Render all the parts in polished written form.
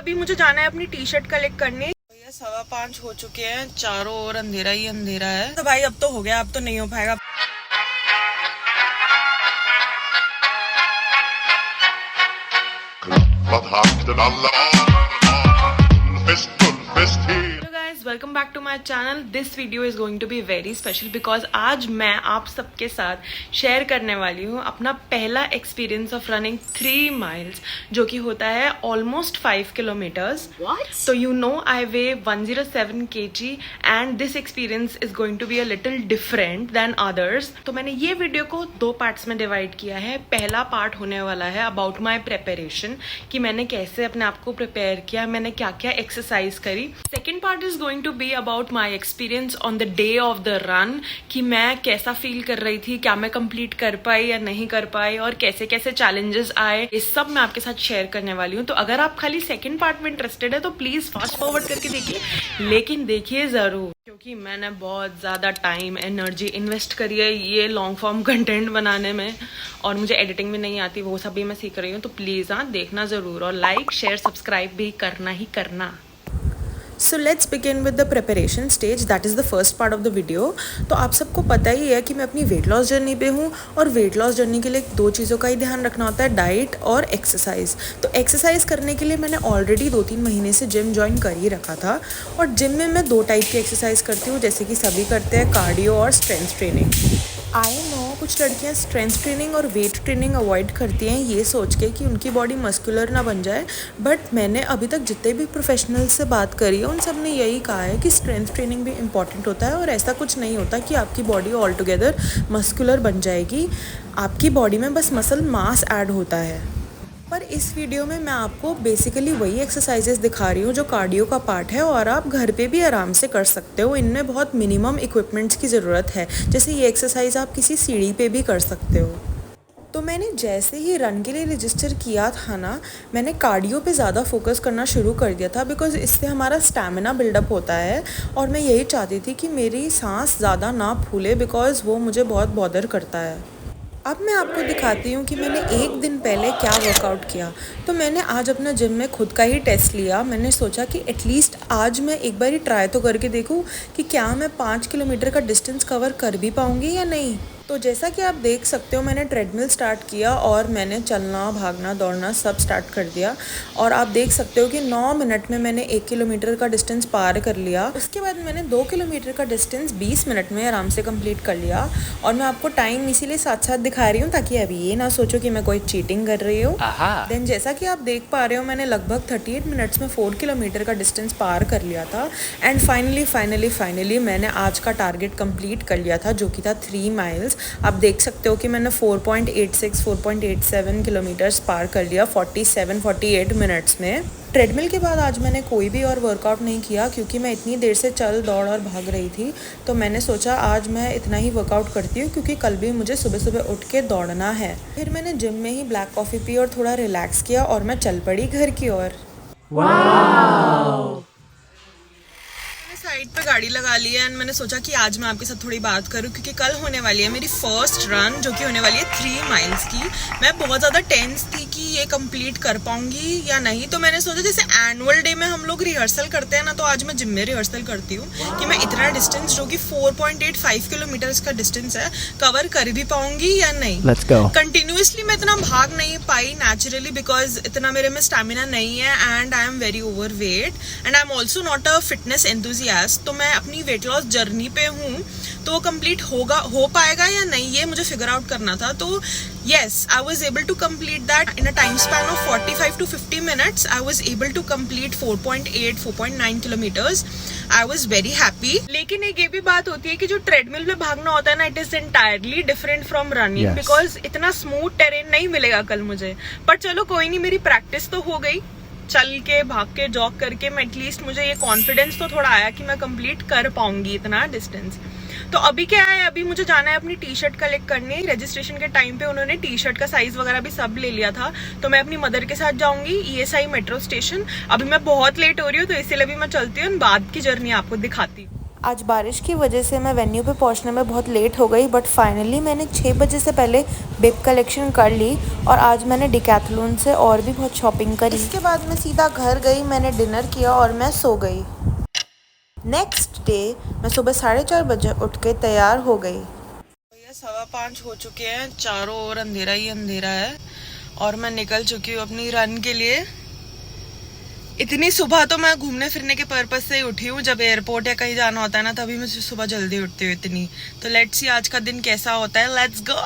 अभी मुझे जाना है अपनी टी शर्ट कलेक्ट करने। 5:15 हो चुके हैं, चारों ओर अंधेरा ही अंधेरा है। तो भाई अब तो हो गया, अब तो नहीं हो पाएगा। Welcome back to my channel. This video is going to be very special because आज मैं आप सबके साथ शेयर करने वाली हूँ अपना पहला एक्सपीरियंस ऑफ रनिंग 3 माइल्स, जो कि होता है ऑलमोस्ट 5 किलोमीटर्स। तो you know I weigh 107 kg and this experience is going to be a little different than others. तो मैंने ये वीडियो को 2 पार्ट्स में डिवाइड किया है। पहला पार्ट होने वाला है अबाउट माई प्रिपरेशन, कि मैंने कैसे अपने आप को प्रिपेयर किया, मैंने क्या क्या एक्सरसाइज करी। Second part is going to be about my experience on the day of the run, कि मैं कैसा फील कर रही थी, क्या मैं कंप्लीट कर पाई या नहीं कर पाई, और कैसे कैसे चैलेंजेस आए, ये सब मैं आपके साथ शेयर करने वाली हूँ। तो अगर आप खाली सेकंड पार्ट में इंटरेस्टेड है तो प्लीज फास्ट फॉरवर्ड करके देखिए, लेकिन देखिए जरूर, क्योंकि मैंने बहुत ज्यादा टाइम एनर्जी इन्वेस्ट करी है ये लॉन्ग फॉर्म कंटेंट बनाने में, और मुझे एडिटिंग भी नहीं आती, वो सब भी मैं सीख रही हूँ। तो प्लीज देखना जरूर, और लाइक शेयर सब्सक्राइब भी करना ही करना। So let's begin with the preparation stage, that is the first part of the video. तो आप सबको पता ही है कि मैं अपनी वेट लॉस जर्नी पे हूँ, और वेट लॉस जर्नी के लिए 2 चीज़ों का ही ध्यान रखना होता है, डाइट और एक्सरसाइज। तो एक्सरसाइज करने के लिए मैंने ऑलरेडी 2-3 महीने से जिम ज्वाइन कर ही रखा था, और जिम में मैं 2 टाइप की एक्सरसाइज करती हूँ, जैसे कि सभी करते हैं, कार्डियो और स्ट्रेंथ ट्रेनिंग। आई नो कुछ लड़कियां स्ट्रेंथ ट्रेनिंग और वेट ट्रेनिंग अवॉइड करती हैं ये सोच के कि उनकी बॉडी मस्कुलर ना बन जाए, बट मैंने अभी तक जितने भी प्रोफेशनल्स से बात करी है उन सब ने यही कहा है कि स्ट्रेंथ ट्रेनिंग भी इम्पॉर्टेंट होता है, और ऐसा कुछ नहीं होता कि आपकी बॉडी ऑल टुगेदर मस्कुलर बन जाएगी। आपकी बॉडी में बस मसल मास ऐड होता है। पर इस वीडियो में मैं आपको बेसिकली वही एक्सरसाइजेस दिखा रही हूँ जो कार्डियो का पार्ट है, और आप घर पे भी आराम से कर सकते हो। इनमें बहुत मिनिमम इक्विपमेंट्स की ज़रूरत है, जैसे ये एक्सरसाइज आप किसी सीढ़ी पे भी कर सकते हो। तो मैंने जैसे ही रन के लिए रजिस्टर किया था ना, मैंने कार्डियो पे ज़्यादा फोकस करना शुरू कर दिया था, बिकॉज इससे हमारा स्टैमिना बिल्डअप होता है, और मैं यही चाहती थी कि मेरी सांस ज़्यादा ना फूले, बिकॉज वो मुझे बहुत बॉदर करता है। अब मैं आपको दिखाती हूँ कि मैंने एक दिन पहले क्या वर्कआउट किया। तो मैंने आज अपना जिम में खुद का ही टेस्ट लिया। मैंने सोचा कि एटलीस्ट आज मैं एक बार ही ट्राई तो करके देखूँ कि क्या मैं 5 किलोमीटर का डिस्टेंस कवर कर भी पाऊँगी या नहीं। तो जैसा कि आप देख सकते हो, मैंने ट्रेडमिल स्टार्ट किया और मैंने चलना, भागना, दौड़ना सब स्टार्ट कर दिया, और आप देख सकते हो कि 9 मिनट में मैंने 1 किलोमीटर का डिस्टेंस पार कर लिया। उसके बाद मैंने 2 किलोमीटर का डिस्टेंस 20 मिनट में आराम से कंप्लीट कर लिया, और मैं आपको टाइम इसीलिए साथ साथ दिखा रही हूँ ताकि अभी ये ना सोचो कि मैं कोई चीटिंग कर रही हूँ। देन जैसा कि आप देख पा रहे हो, मैंने लगभग 38 मिनट्स में 4 किलोमीटर का डिस्टेंस पार कर लिया था, एंड फाइनली मैंने आज का टारगेट कंप्लीट कर लिया था, जो कि था 3 माइल्स। आप देख सकते हो कि मैंने 4.87 किलोमीटर्स पार कर लिया 48 मिनट्स में। ट्रेडमिल के बाद आज मैंने कोई भी और वर्कआउट नहीं किया, क्योंकि मैं इतनी देर से चल, दौड़ और भाग रही थी। तो मैंने सोचा आज मैं इतना ही वर्कआउट करती हूँ, क्योंकि कल भी मुझे सुबह सुबह उठ के दौड़ना है। फिर मैंने जिम में ही ब्लैक कॉफ़ी पी और थोड़ा रिलैक्स किया, और मैं चल पड़ी घर की ओर। साइड पे गाड़ी लगा ली है, एंड मैंने सोचा कि आज मैं आपके साथ थोड़ी बात करूं, क्योंकि कल होने वाली है मेरी फर्स्ट रन, जो कि होने वाली है 3 माइल्स की। मैं बहुत ज़्यादा टेंस थी कि ये कंप्लीट कर पाऊंगी या नहीं। तो मैंने सोचा जैसे एनुअल डे में हम लोग रिहर्सल करते हैं ना, तो आज मैं जिम में रिहर्सल करती हूँ कि मैं इतना डिस्टेंस, जो कि 4.85 किलोमीटर का डिस्टेंस है, कवर कर भी पाऊंगी या नहीं। कंटिन्यूसली मैं इतना भाग नहीं पाई नेचुरली, बिकॉज इतना मेरे में स्टेमिना नहीं है, and I am very over weight, and I am also not a fitness enthusiast. तो मैं अपनी वेट लॉस जर्नी पे हूँ, तो वो कंप्लीट हो पाएगा या नहीं, ये मुझे फिगर आउट करना था। तो yes, I was able to complete that in a time span of 45 to 50 minutes. I was able to complete 4.9 kilometers. I was very happy. लेकिन एक ये भी बात होती है कि जो ट्रेडमिल पे भागना होता है ना, it is entirely different from running, because इतना स्मूथ टेरेन नहीं मिलेगा कल मुझे। पर चलो कोई नहीं, मेरी प्रैक्टिस तो हो गई, चल के, भाग के, जॉग करके मैं एटलीस्ट, मुझे ये कॉन्फिडेंस तो थोड़ा आया कि मैं कंप्लीट कर पाऊंगी इतना डिस्टेंस। तो अभी क्या है, अभी मुझे जाना है अपनी टी शर्ट कलेक्ट करने। रजिस्ट्रेशन के टाइम पे उन्होंने टी शर्ट का साइज वगैरह भी सब ले लिया था, तो मैं अपनी मदर के साथ जाऊंगी ESI मेट्रो स्टेशन। अभी मैं बहुत लेट हो रही हूँ, तो इसीलिए भी मैं चलती हूँ, बाद की जर्नी आपको दिखाती हूँ। आज बारिश की वजह से मैं वेन्यू पे पहुंचने में बहुत लेट हो गई, बट फाइनली मैंने 6 बजे से पहले बिप कलेक्शन कर ली और आज मैंने डिकैथलॉन से और भी बहुत शॉपिंग करी। इसके बाद मैं सीधा घर गई, मैंने डिनर किया और मैं सो गई। नेक्स्ट डे मैं सुबह 4:30 बजे उठ के तैयार हो गई। 5:15 हो चुके हैं, चारों ओर अंधेरा ही अंधेरा है और मैं निकल चुकी हूँ अपनी रन के लिए। इतनी सुबह तो मैं घूमने फिरने के पर्पज से ही उठी हूँ, जब एयरपोर्ट या कहीं जाना होता है ना तभी मैं सुबह जल्दी उठती हूँ इतनी। तो लेट्स सी आज का दिन कैसा होता है, लेट्स गो।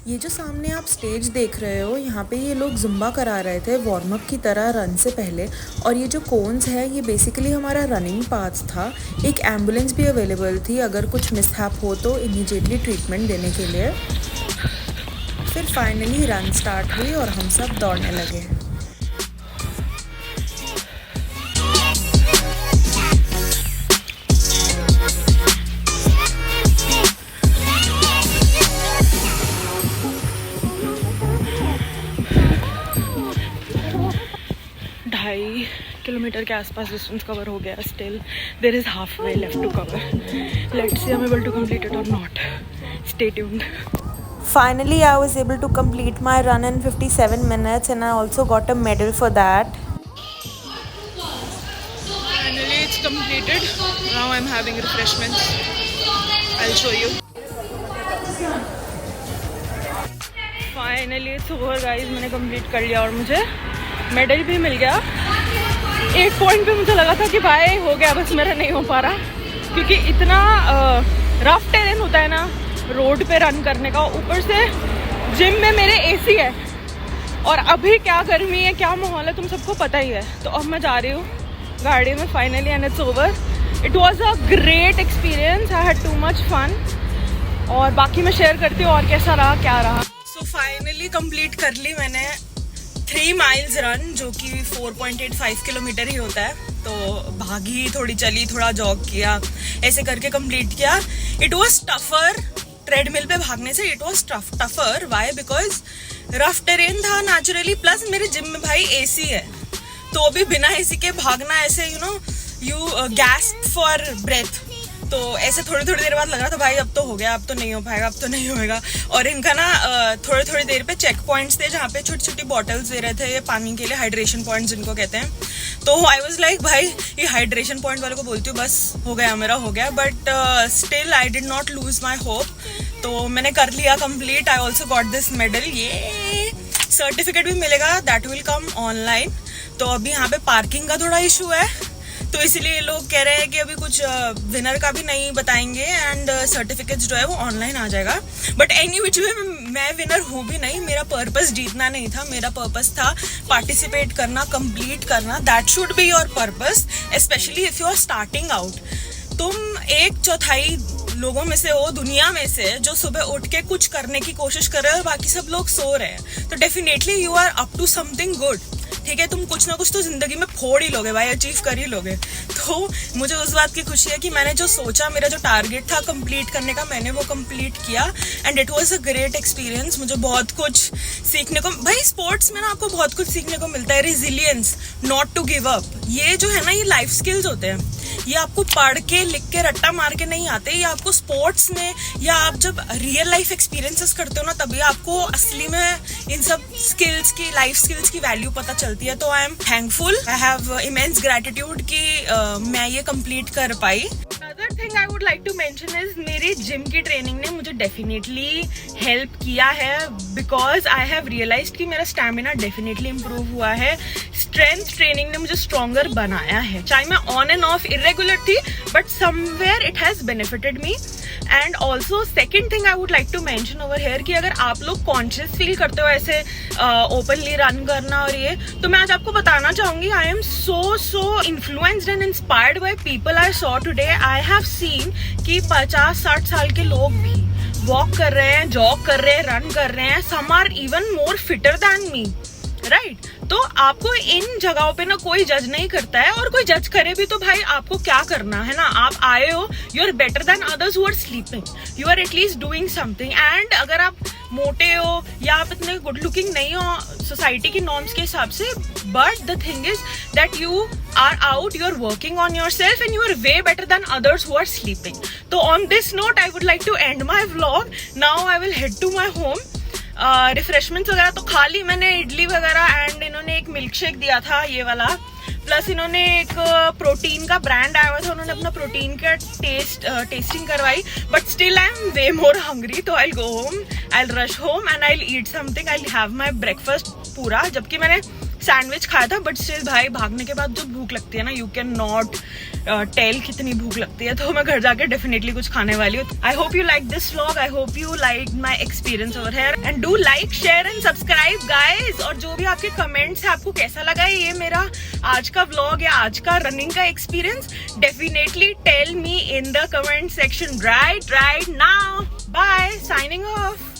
ये जो सामने आप स्टेज देख रहे हो, यहाँ पे ये लोग जुम्बा करा रहे थे वार्म अप की तरह रन से पहले। और ये जो कोन्स है ये बेसिकली हमारा रनिंग पाथ था। एक एम्बुलेंस भी अवेलेबल थी अगर कुछ मिसहैप हो तो इमीडिएटली ट्रीटमेंट देने के लिए। फिर फाइनली रन स्टार्ट हुई और हम सब दौड़ने लगे। किलोमीटर के आसपास डिस्टेंस कवर हो गया। Still there is half way left to cover. Let's see I am able to complete it और not. Stay tuned. Finally, I was able to complete my run in 57 minutes and I also got a medal for that. Finally, it's completed. Now I'm having refreshments. I'll show you. Finally, it's over, guys. मैंने complete कर लिया और मुझे medal भी मिल गया। एक point पे मुझे लगा था कि भाई हो गया, बस मेरा नहीं हो पा रहा, क्योंकि इतना रफ टेरेन होता है ना रोड पे रन करने का। ऊपर से जिम में मेरे एसी है और अभी क्या गर्मी है, क्या माहौल है, तुम सबको पता ही है। तो अब मैं जा रही हूँ गाड़ी में finally and it's over. It was a great experience, I had too much fun. और बाकी मैं शेयर करती हूँ और कैसा रहा क्या रहा। सो फाइनली कंप्लीट कर ली मैंने 3 माइल्स रन, जो कि 4.85 किलोमीटर ही होता है। तो भागी, थोड़ी चली, थोड़ा जॉग किया, ऐसे करके कंप्लीट किया। इट वॉज टफर ट्रेडमिल पे भागने से। It was tougher why? Because rough terrain था नेचुरली, प्लस मेरे जिम में भाई एसी है, तो अभी बिना एसी के भागना ऐसे यू गैस्प फॉर ब्रेथ। तो ऐसे थोड़ी थोड़ी देर बाद लग रहा था भाई अब तो हो गया, अब तो नहीं हो पाएगा, अब तो नहीं होएगा। और इनका ना थोड़ी थोड़ी देर पे चेक पॉइंट्स थे जहाँ पे छोटी छोटी बॉटल्स दे रहे थे पानी के लिए, हाइड्रेशन पॉइंट्स जिनको कहते हैं। तो आई वाज लाइक भाई ये हाइड्रेशन पॉइंट वाले को बोलती हूँ बस हो गया मेरा, हो गया। But still I did not lose my hope. तो मैंने कर लिया complete. I also got this medal. ये सर्टिफिकेट भी मिलेगा, दैट विल कम ऑनलाइन। तो अभी यहाँ पे पार्किंग का थोड़ा इशू है, तो इसलिए ये लोग कह रहे हैं कि अभी कुछ विनर का भी नहीं बताएंगे एंड सर्टिफिकेट्स जो है वो ऑनलाइन आ जाएगा। बट एनी विच वे मैं विनर हूँ भी नहीं, मेरा पर्पस जीतना नहीं था, मेरा पर्पस था पार्टिसिपेट करना, कंप्लीट करना। That should be your purpose, specially if you are starting out. तुम 1/4 लोगों में से हो दुनिया में से जो सुबह उठ के कुछ करने की कोशिश कर रहे हैं और बाकी सब लोग सो रहे हैं। तो definitely you are up to something good. ठीक है, तुम कुछ ना कुछ तो जिंदगी में फोड़ ही लोगे भाई, अचीव कर ही लोगे। तो मुझे उस बात की खुशी है कि मैंने जो सोचा, मेरा जो टारगेट था कंप्लीट करने का, मैंने वो कंप्लीट किया and it was a great experience. मुझे बहुत कुछ सीखने को, भाई स्पोर्ट्स में ना आपको बहुत कुछ सीखने को मिलता है। Resilience, not to give up, ये जो है ना ये लाइफ स्किल्स होते हैं। ये आपको पढ़ के लिख के रट्टा मार के नहीं आते, ये आपको स्पोर्ट्स में या आप जब रियल लाइफ एक्सपीरियंसेस करते हो ना तभी आपको असली में इन सब स्किल्स की, लाइफ स्किल्स की वैल्यू पता चलती है। तो I am thankful, I have immense gratitude कि मैं ये कंप्लीट कर पाई। Other thing I would like to mention is मेरी जिम की ट्रेनिंग ने मुझे डेफिनेटली हेल्प किया है, बिकॉज आई हैव रियलाइज्ड कि मेरा स्टैमिना डेफिनेटली इम्प्रूव हुआ है। स्ट्रेंथ ट्रेनिंग ने मुझे स्ट्रॉन्गर बनाया है, चाहे मैं ऑन एंड ऑफ इरेगुलर थी, but somewhere it has benefited me. And also second thing I would like to mention over here कि अगर आप लोग कॉन्शियस फील करते हो ऐसे ओपनली रन करना और ये, तो मैं आज आपको बताना चाहूंगी I am so influenced and inspired by people I saw today. I have seen कि 50-60 साल के लोग भी वॉक कर रहे हैं, जॉग कर रहे हैं, रन कर रहे हैं। Some are even more fitter than me. Right तो आपको इन जगहों पे ना कोई जज नहीं करता है, और कोई जज करे भी तो भाई आपको क्या करना है ना, आप आए हो, you are better than others who are sleeping, you are at least doing something. And अगर आप मोटे हो या आप इतने गुड लुकिंग नहीं हो सोसाइटी की नॉर्म्स के हिसाब से, but the thing is that you are out, you are working on yourself and you are way better than others who are sleeping. So on this note I would like to end my vlog. Now I will head to my home. Refreshments वगैरह तो खा ली मैंने, इडली वगैरह, and इन्होंने एक milk shake दिया था ये वाला, प्लस इन्होंने एक प्रोटीन का ब्रांड आया हुआ था, उन्होंने अपना प्रोटीन का टेस्टिंग करवाई, but still I am way more hungry, तो I go home, I rush home and I eat something, I have my breakfast पूरा, जबकि मैंने सैंडविच खाया था, बट स्टिल भाई भागने के बाद जो भूख लगती है ना, यू कैन नॉट टेल कितनी भूख लगती है, तो मैं घर जाके डेफिनेटली कुछ खाने वाली हूँ। I hope you like this vlog, I hope you like my experience over here, and do like share and subscribe guys. और जो भी आपके कमेंट्स है, आपको कैसा लगा ये मेरा आज का व्लॉग या आज का रनिंग का experience, definitely tell me in the comment section right now. Bye, signing of.